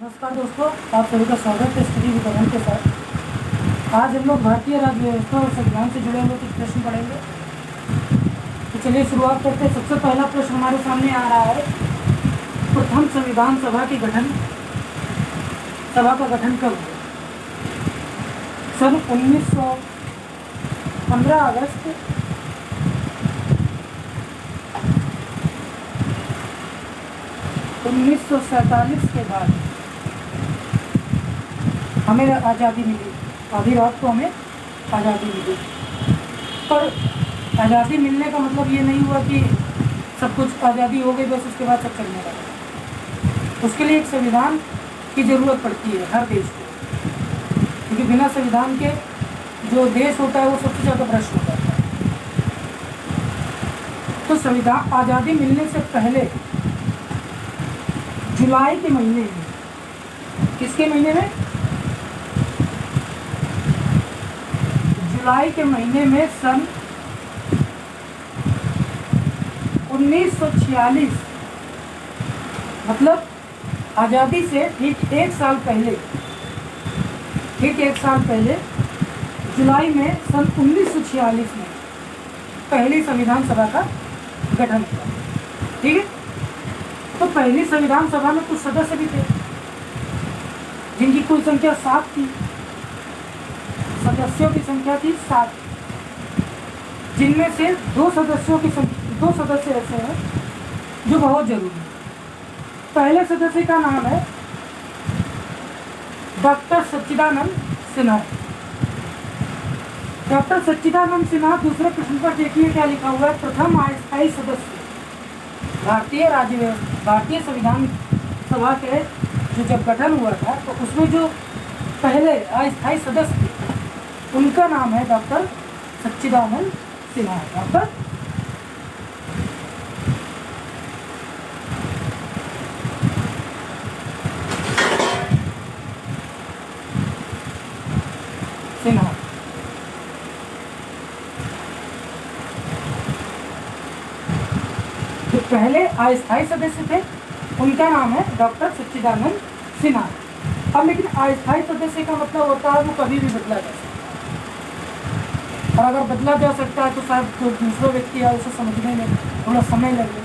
नमस्कार दोस्तों, आप सभी का स्वागत है स्टडी विवरण के साथ। आज हम लोग भारतीय राज्य व्यवस्था और संविधान से जुड़े हुए कुछ प्रश्न पढ़ेंगे। तो चलिए शुरुआत करते हैं। सबसे पहला प्रश्न हमारे सामने आ रहा है, प्रथम संविधान सभा का गठन कब हुआ? सन 15 अगस्त 1947 के बाद हमें आज़ादी मिली। आधी रात को हमें आज़ादी मिली। पर आज़ादी मिलने का मतलब ये नहीं हुआ कि सब कुछ आज़ादी हो गई बस उसके बाद सब चलने लगा। उसके लिए एक संविधान की ज़रूरत पड़ती है हर देश को, क्योंकि बिना संविधान के जो देश होता है वो सबसे ज़्यादा भ्रष्ट हो जाता है। तो संविधान आज़ादी मिलने से पहले जुलाई के महीने में, किसके महीने में? जुलाई के महीने में सन 1946, मतलब आज़ादी से ठीक एक साल पहले जुलाई में सन 1946 में पहली संविधान सभा का गठन हुआ। ठीक है। तो पहली संविधान सभा में कुछ सदस्य भी थे जिनकी कुल संख्या 7 थी। सदस्यों की संख्या थी 7, जिनमें से दो सदस्य ऐसे हैं जो बहुत जरूरी है। पहले सदस्य का नाम है डॉक्टर सच्चिदानंद सिन्हा। डॉक्टर सच्चिदानंद सिन्हा। दूसरे प्रश्न पर देखिए क्या लिखा हुआ है, प्रथम अस्थायी सदस्य भारतीय संविधान सभा के जो जब गठन हुआ था तो उसमें जो पहले अस्थायी सदस्य थे उनका नाम है डॉक्टर सच्चिदानंद सिन्हा। डॉक्टर सिन्हा। जो पहले अस्थायी सदस्य थे उनका नाम है डॉक्टर सच्चिदानंद सिन्हा। अब लेकिन अस्थायी सदस्य का मतलब होता है वो कभी भी बदला जा सकता है, और अगर बदला जा सकता है तो शायद जो दूसरा व्यक्ति है उसे समझने में थोड़ा समय लगे,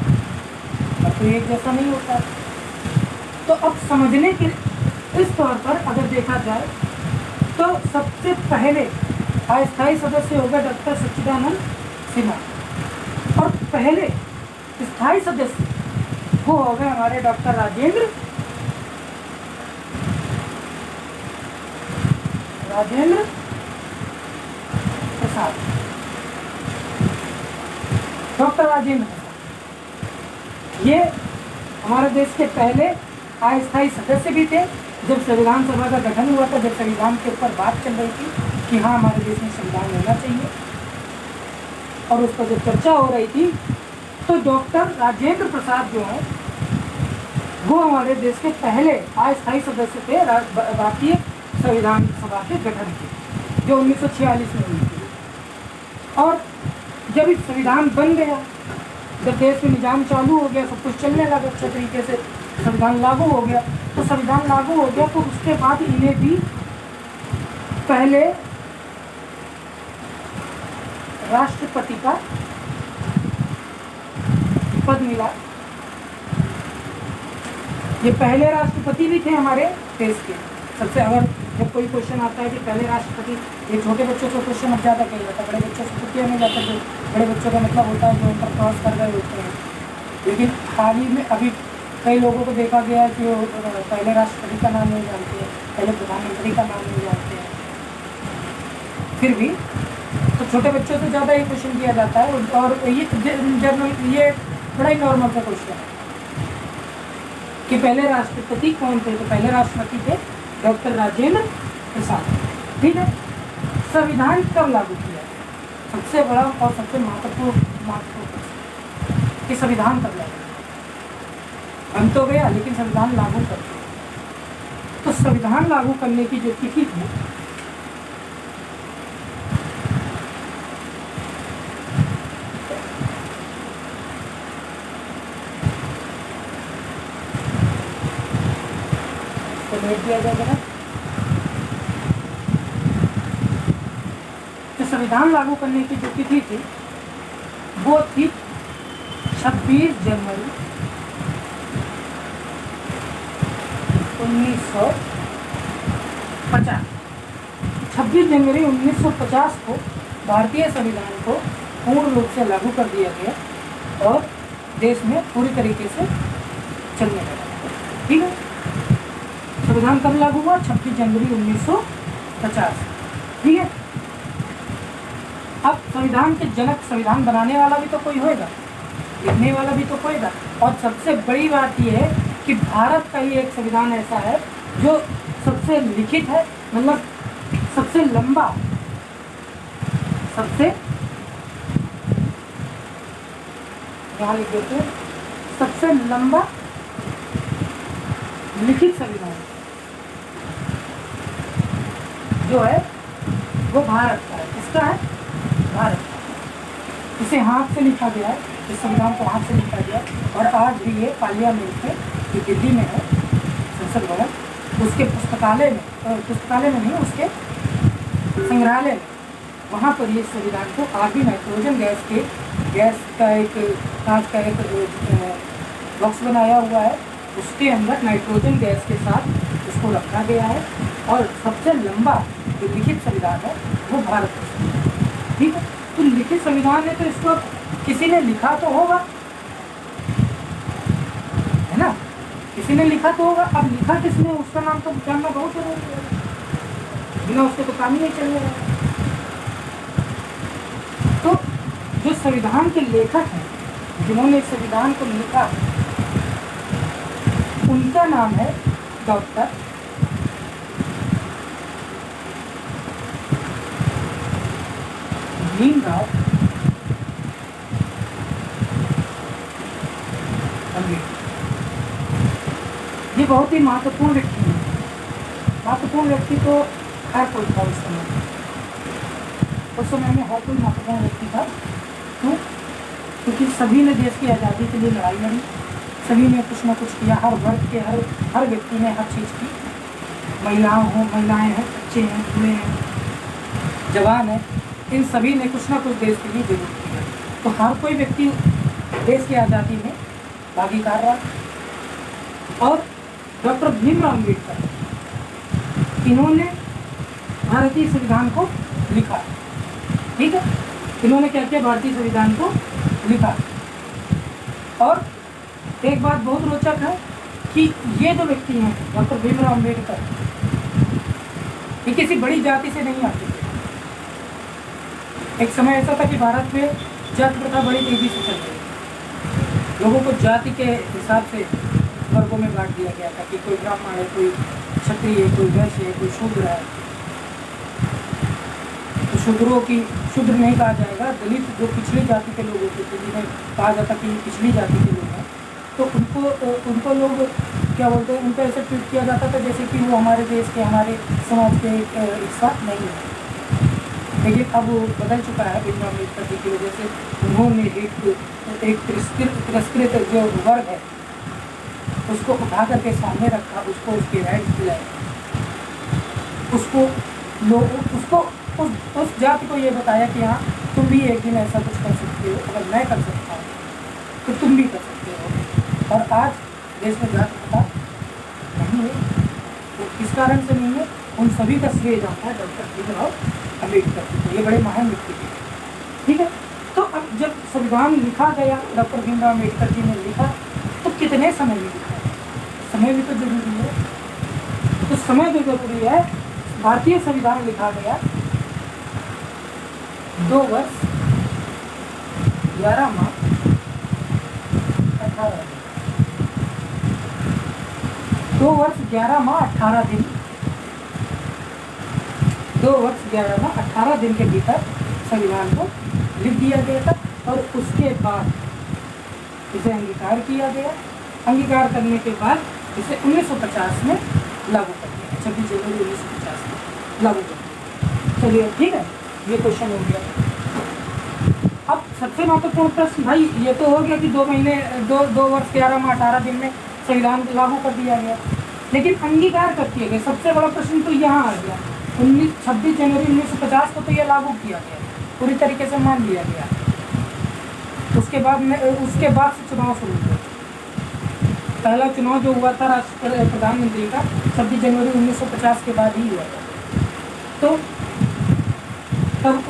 और तो एक जैसा नहीं होता। तो अब समझने के इस तौर पर अगर देखा जाए तो सबसे पहले अस्थायी सदस्य होगा डॉक्टर सच्चिदानंद सिन्हा, और पहले स्थायी सदस्य वो हो गए हमारे डॉक्टर राजेंद्र प्रसाद। डॉक्टर राजेंद्र प्रसाद ये हमारे देश के पहले अस्थायी सदस्य भी थे। जब संविधान सभा का गठन हुआ था, जब संविधान के ऊपर बात चल रही थी कि हाँ हमारे देश में संविधान होना चाहिए, और उस पर जब चर्चा हो रही थी तो डॉक्टर राजेंद्र प्रसाद जो है वो हमारे देश के पहले अस्थायी सदस्य थे भारतीय संविधान सभा के गठन के, जो 1946 में हुई थी। और जब इस संविधान बन गया, जब देश में निजाम चालू हो गया, सब कुछ चलने लगा अच्छे तरीके से, संविधान लागू हो गया, तो उसके बाद इन्हें भी पहले राष्ट्रपति का पद मिला। ये पहले राष्ट्रपति भी थे हमारे देश के। सबसे अगर जब कोई क्वेश्चन आता है कि पहले राष्ट्रपति, ये छोटे बच्चों को क्वेश्चन अब ज़्यादा किया जाता है, बड़े बच्चों से तो किया नहीं जाता। जो बड़े बच्चों का मतलब होता है जो ऊपर क्रॉस कर रहे होते हैं। लेकिन हाल ही में अभी कई लोगों को देखा गया है कि वो पहले राष्ट्रपति का नाम नहीं जानते हैं, पहले प्रधानमंत्री का नाम नहीं जानते हैं। फिर भी तो छोटे बच्चों से ज़्यादा ये क्वेश्चन किया जाता है, और ये बड़ा ही नॉर्मल सा क्वेश्चन है कि पहले राष्ट्रपति कौन थे। तो पहले राष्ट्रपति थे डॉक्टर राजेंद्र प्रसाद। ठीक है। संविधान कब लागू किया? सबसे बड़ा और सबसे महत्वपूर्ण कि संविधान कब लागू? बन तो गया लेकिन संविधान लागू कर दिया। तो संविधान लागू करने की जो तिथि थी बैठ दिया जाएगा। तो संविधान लागू करने की जो तिथि थी वो थी 26 जनवरी 1950। 26 जनवरी 1950 को भारतीय संविधान को पूर्ण रूप से लागू कर दिया गया और देश में पूरी तरीके से चलने लगा। ठीक है, संविधान कब लागू हुआ? 26 जनवरी 1950। ठीक है, अब संविधान के जनक, संविधान बनाने वाला भी तो कोई होएगा, लिखने वाला भी तो कोई होगा। और सबसे बड़ी बात यह है कि भारत का ही एक संविधान ऐसा है जो सबसे लिखित है, मतलब सबसे लंबा, सबसे यहाँ लिख देते हैं, सबसे लंबा लिखित संविधान जो है वो भारत का है। किसका है? भारत का। इसे हाथ से लिखा गया है, इस संविधान को हाथ से लिखा गया और आज भी ये पार्लियामेंट में जो दिल्ली में है, संसद भवन, उसके पुस्तकालय में नहीं, उसके संग्रहालय में, वहाँ पर ये संविधान को आज भी नाइट्रोजन गैस का एक कांच का एक बॉक्स बनाया हुआ है, उसके अंदर नाइट्रोजन गैस के साथ इसको रखा गया है। और सबसे लंबा जो लिखित संविधान है वो भारत का। ठीक है, तो लिखित संविधान है तो इसको किसी ने लिखा तो होगा, है ना? किसी ने लिखा तो होगा। अब लिखा किसने, उसका नाम तो जानना बहुत जरूरी है, बिना उसके तो काम ही नहीं चलेगा। तो जो संविधान के लेखक हैं, जिन्होंने इस संविधान को लिखा, उनका नाम है डॉक्टर भीमराव अम्बेडकर। ये बहुत ही महत्वपूर्ण व्यक्ति है। महत्वपूर्ण व्यक्ति तो हर कोई था उस समय में हर कोई महत्वपूर्ण व्यक्ति था। क्यों? क्योंकि सभी ने देश की आज़ादी के लिए लड़ाई लड़ी, सभी ने कुछ ना कुछ किया, हर वर्ग के हर व्यक्ति ने हर चीज़ की। महिलाएं हैं, बच्चे हैं, बूढ़े हैं, जवान हैं, इन सभी ने कुछ ना कुछ देश के लिए जरूर किया। तो हर कोई व्यक्ति देश की आज़ादी में भागीदार रहा। और डॉक्टर भीमराव अम्बेडकर, इन्होंने भारतीय संविधान को लिखा। ठीक है, इन्होंने क्या किया? भारतीय संविधान को लिखा। और एक बात बहुत रोचक है कि ये जो व्यक्ति हैं डॉक्टर भीमराव अम्बेडकर, ये किसी बड़ी जाति से नहीं आते थे। एक समय ऐसा था कि भारत में जाति प्रथा बड़ी तेजी से चल रही थी। लोगों को जाति के हिसाब से वर्गों में बांट दिया गया था कि कोई ब्राह्मण है, कोई क्षत्रिय है, कोई वैश्य है, कोई शूद्र है। तो शूद्रों की शूद्र नहीं कहा जाएगा, दलित जो पिछड़ी जाति के लोग होते थे, जिन्हें कहा जाता कि पिछड़ी जाति के लोग हैं, तो उनको लोग क्या बोलते हैं, उनको ऐसे ट्रीट किया जाता था जैसे कि वो हमारे देश के, हमारे समाज के हिस्सा नहीं है। लेकिन अब वो बदल चुका है भीमराव अम्बेडकर जी की वजह से। उन्होंने एक तिरस्कृत जो वर्ग है उसको उठा करके सामने रखा, उसको उसके राइट्स दिलाए, उस जाति को ये बताया कि हाँ, तुम भी एक दिन ऐसा कुछ कर सकते हो, अगर मैं कर सकता हूँ तो तुम भी कर सकते हो। और आज देश में जाति प्रथा नहीं है। तो किस कारण से नहीं है? उन सभी का श्रेय जाता है डॉक्टर भीमराव अम्बेडकर। ये बड़े महान व्यक्ति थे। ठीक है, तो अब जब संविधान लिखा गया, डॉक्टर भीमराव अम्बेडकर जी ने लिखा, तो कितने समय में लिखा? समय भी तो जरूरी है। तो समय भी जरूरी है। भारतीय संविधान लिखा गया 2 वर्ष 11 माह 18 दिन। 2 वर्ष 11 माह 18 दिन। 2 वर्ष 11 माह 18 दिन के भीतर संविधान को लिख दिया गया था और उसके बाद इसे अंगीकार किया गया। अंगीकार करने के बाद इसे 1950 में लागू कर दिया, 26 जनवरी 1950 में लागू कर दिया। चलिए ठीक है, ये क्वेश्चन हो गया। अब सबसे महत्वपूर्ण प्रश्न, भाई ये तो हो गया कि 2 वर्ष 11 माह 18 दिन में संविधान लागू कर दिया गया। लेकिन अंगीकार कब किया गया? सबसे बड़ा प्रश्न तो यहाँ आ गया। 26 जनवरी 1950 को तो यह लागू किया गया, पूरी तरीके से मान लिया गया। उसके बाद से चुनाव शुरू हुए। पहला चुनाव जो हुआ था प्रधानमंत्री का 26 जनवरी 1950 के बाद ही हुआ था। तो तब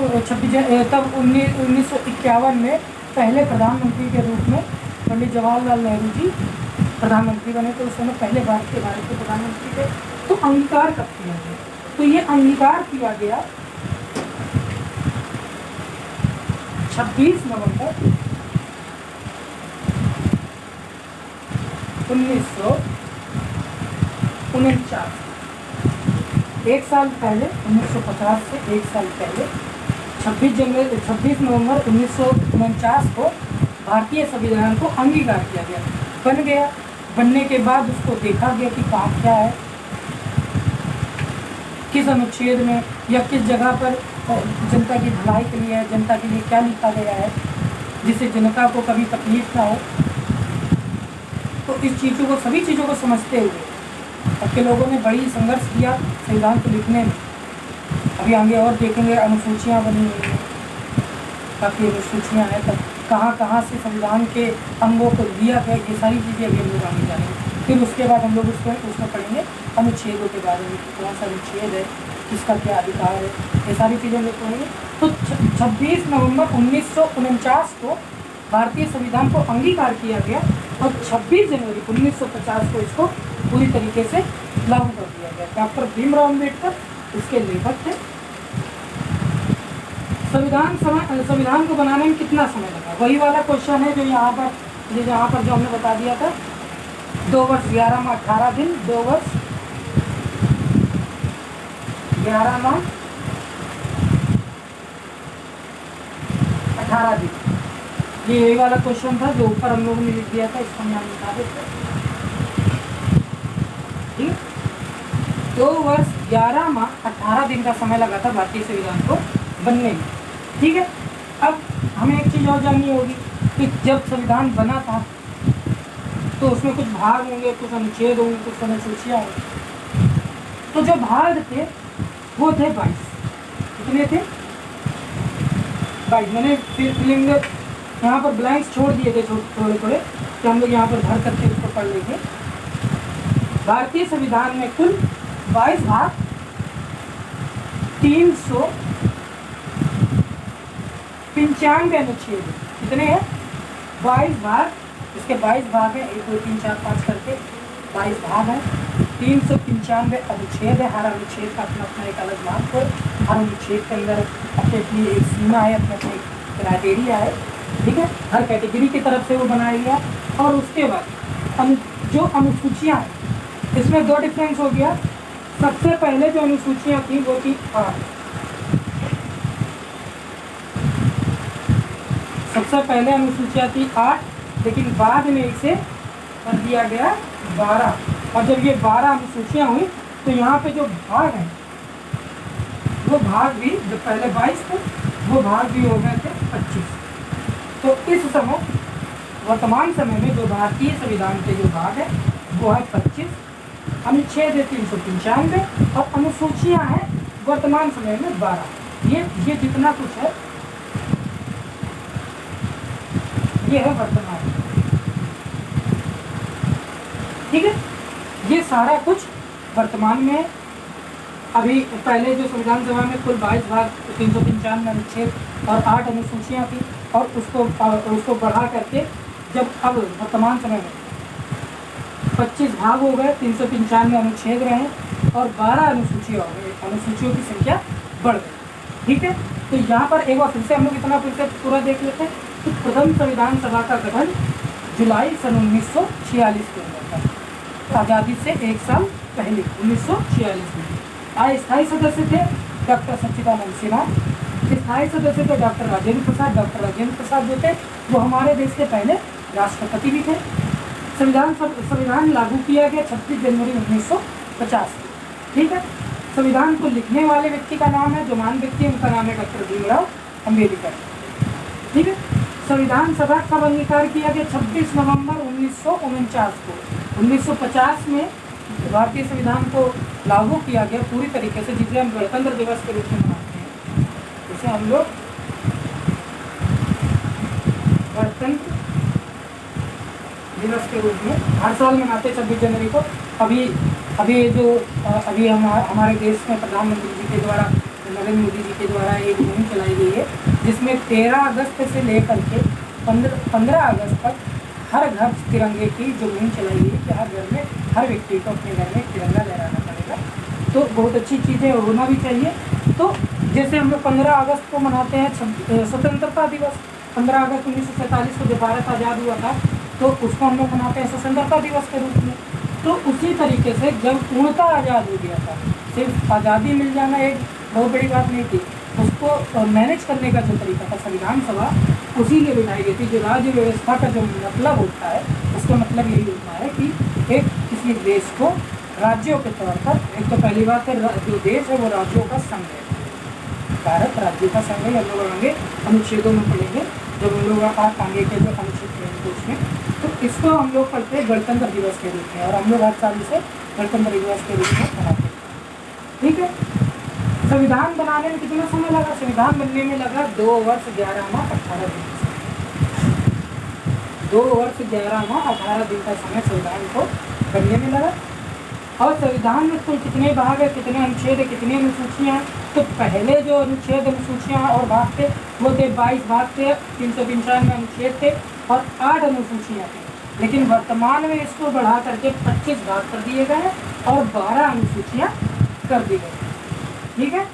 1951 में पहले प्रधानमंत्री के रूप में पंडित जवाहरलाल नेहरू जी प्रधानमंत्री बने। तो उस समय पहले भारत के प्रधानमंत्री थे। तो अंगीकार कब किया गया? तो ये अंगीकार किया गया 26 नवंबर 1949, एक साल पहले, 1950 से एक साल पहले 26 नवंबर 1949 को भारतीय संविधान को अंगीकार किया गया, बन गया। बनने के बाद उसको देखा गया कि कहाँ क्या है, किस अनुच्छेद में या किस जगह पर जनता की भलाई के लिए, जनता के लिए क्या लिखा गया है जिससे जनता को कभी तकलीफ ना हो। तो इस चीज़ों को, सभी चीज़ों को समझते हुए अब के लोगों ने बड़ी संघर्ष किया संविधान को लिखने में। अभी आगे और देखेंगे, अनुसूचियाँ बनी हुई हैं, काफ़ी अनुसूचियाँ हैं, तब कहाँ से संविधान के अंगों को दिया गया, ये सारी चीज़ें अभी हम लोग आगे जानेंगे। फिर उसके बाद हम लोग उसमें पढ़ेंगे अनुच्छेदों के बारे में, कौन सा अनुच्छेद है, किसका क्या अधिकार है, ये सारी चीज़ें हम लोग पढ़ेंगे। तो 26 नवंबर 1949 को भारतीय संविधान को अंगीकार किया गया और 26 जनवरी 1950 को इसको पूरी तरीके से लागू कर दिया गया। डॉक्टर भीमराव अम्बेडकर इसके लेखक थे। संविधान को बनाने में कितना समय लगा? वही वाला क्वेश्चन है जो यहाँ पर जो हमने बता दिया था। 2 वर्ष 11 माह 18 दिन, 2 वर्ष 11 माह 18 दिन, ये यही वाला क्वेश्चन था जो ऊपर हम लोगों ने लिख दिया था, इसको हम लिखा देते हैं। ठीक, 2 वर्ष 11 माह 18 दिन का समय लगा था भारतीय संविधान को बनने में। ठीक है, अब हमें एक चीज़ और जाननी होगी कि जब संविधान बना था तो उसमें कुछ भाग होंगे, कुछ अनुच्छेद होंगे, कुछ अनुसूचियाँ होंगी। तो जो भाग थे वो थे 22। कितने थे? 22। मैंने फिलिंग यहाँ पर ब्लैंक्स छोड़ दिए थे थोड़े थोड़े, तो हम लोग यहाँ पर भर करके उसको पढ़ लेंगे। भारतीय संविधान में कुल 22 भाग, 395 अनुच्छेद। कितने हैं? 22 भाग। इसके 22 भाग हैं, 1 2 3 4 5 करके 22 भाग हैं। 395 अनुच्छेद है। हर अनुच्छेद का अपना अपना एक अलग महत्व है। हर अनुच्छेद के अंदर अपनी अपनी एक सीमा है, अपना अपनी क्राइटेरिया है। ठीक है, हर कैटेगरी की तरफ से वो बनाया गया। और उसके बाद जो अनुसूचियाँ हैं, इसमें 2 डिफरेंस हो गया। सबसे पहले जो अनुसूचियाँ थी वो थी 8। सबसे पहले अनुसूचियाँ थी 8, लेकिन बाद में इसे कर दिया गया 12। और जब ये 12 अनुसूचियाँ हुई तो यहाँ पे जो भाग हैं वो भाग भी, जो पहले 22 थे वो भाग भी हो गए थे 25। तो इस समय, वर्तमान समय में जो भारतीय संविधान के जो भाग है वो है 25, अनुच्छेद है 395 और अनुसूचियाँ हैं वर्तमान समय में 12। ये जितना कुछ है ये है वर्तमान। ठीक है, ये सारा कुछ वर्तमान में। अभी पहले जो संविधान सभा में कुल 22 भाग, 395 अनुच्छेद और 8 अनुसूचियाँ थी, और उसको बढ़ा करके जब अब वर्तमान समय में 25 भाग हो गए, 395 अनुच्छेद रहे और 12 अनुसूचियाँ हो गई। अनुसूचियों की संख्या बढ़ गई। ठीक है, तो यहाँ पर एक बार फिर से हम लोग इतना फिर से पूरा देख लेते हैं। तो प्रथम संविधान सभा का गठन जुलाई सन 1946 को हुआ था, आज़ादी से 1 साल पहले 1946 में। अस्थायी सदस्य थे डॉक्टर सच्चिदानंद सिन्हा, स्थायी सदस्य थे डॉक्टर राजेंद्र प्रसाद। डॉक्टर राजेंद्र प्रसाद जो थे वो हमारे देश के पहले राष्ट्रपति भी थे। संविधान लागू किया गया 26 जनवरी 1950। ठीक है, संविधान को लिखने वाले व्यक्ति का नाम है, जो महान व्यक्ति है उनका नाम है डॉक्टर भीमराव अम्बेडकर। ठीक है, संविधान सभा कब अंगीकार किया गया? 26 नवंबर 1949 को। 1950 में भारतीय संविधान को लागू किया गया पूरी तरीके से, जिसे हम गणतंत्र दिवस के रूप में मनाते हैं, जिसे हम लोग गणतंत्र दिवस के रूप में हर साल मनाते हैं 26 जनवरी को। अभी हमारे देश में प्रधानमंत्री जी के द्वारा, नरेंद्र मोदी जी के द्वारा एक मुहिम चलाई गई है, जिसमें 13 अगस्त से लेकर के 15 अगस्त तक हर घर तिरंगे की जो मुहिम चलाई गई है कि हर घर में, हर व्यक्ति को अपने घर में तिरंगा लहराना पड़ेगा। तो बहुत अच्छी चीज़ है, होना भी चाहिए। तो जैसे हम लोग 15 अगस्त को मनाते हैं स्वतंत्रता दिवस, 15 अगस्त 1947 को जब भारत आज़ाद हुआ था, तो उसको हम लोग मनाते हैं स्वतंत्रता दिवस के रूप में। तो उसी तरीके से जब पूर्णतः आज़ाद हो गया था, सिर्फ आज़ादी मिल जाना एक बहुत बड़ी बात नहीं थी, उसको मैनेज करने का जो तरीका था, संविधान सभा उसी लिए बिठाई गई थी। जो राज्य व्यवस्था का जो मतलब होता है, उसका मतलब यही होता है कि एक किसी देश को राज्यों के तौर पर, एक तो पहली बात है जो देश है वो राज्यों का संघ है, भारत राज्यों का संघ है। हम लोग आगे अनुच्छेदों में पढ़ेंगे जब हम लोग आगे के जो अनुच्छेद पढ़ेंगे उसमें, तो इसको हम लोग पढ़ते हैं गणतंत्र दिवस के रूप में, और हम लोग हर साल इसे गणतंत्र दिवस के रूप में मनाते हैं। ठीक है। संविधान बनाने में कितना समय लगा? संविधान बनने में लगा 2 वर्ष 11 माह 18 दिन। 2 वर्ष 11 माह 18 दिन का समय संविधान को बनने में लगा। और संविधान में कुल कितने भाग है, कितने अनुच्छेद है, कितनी अनुसूचियाँ हैं? तो पहले जो अनुच्छेद, अनुसूचियाँ और भाग थे वो थे 22 भाग थे, 395 अनुच्छेद थे और 8 अनुसूचियाँ थी। लेकिन वर्तमान में इसको बढ़ा करके 25 भाग कर दिए गए हैं और 12 अनुसूचियाँ कर दी गई। ठीक है।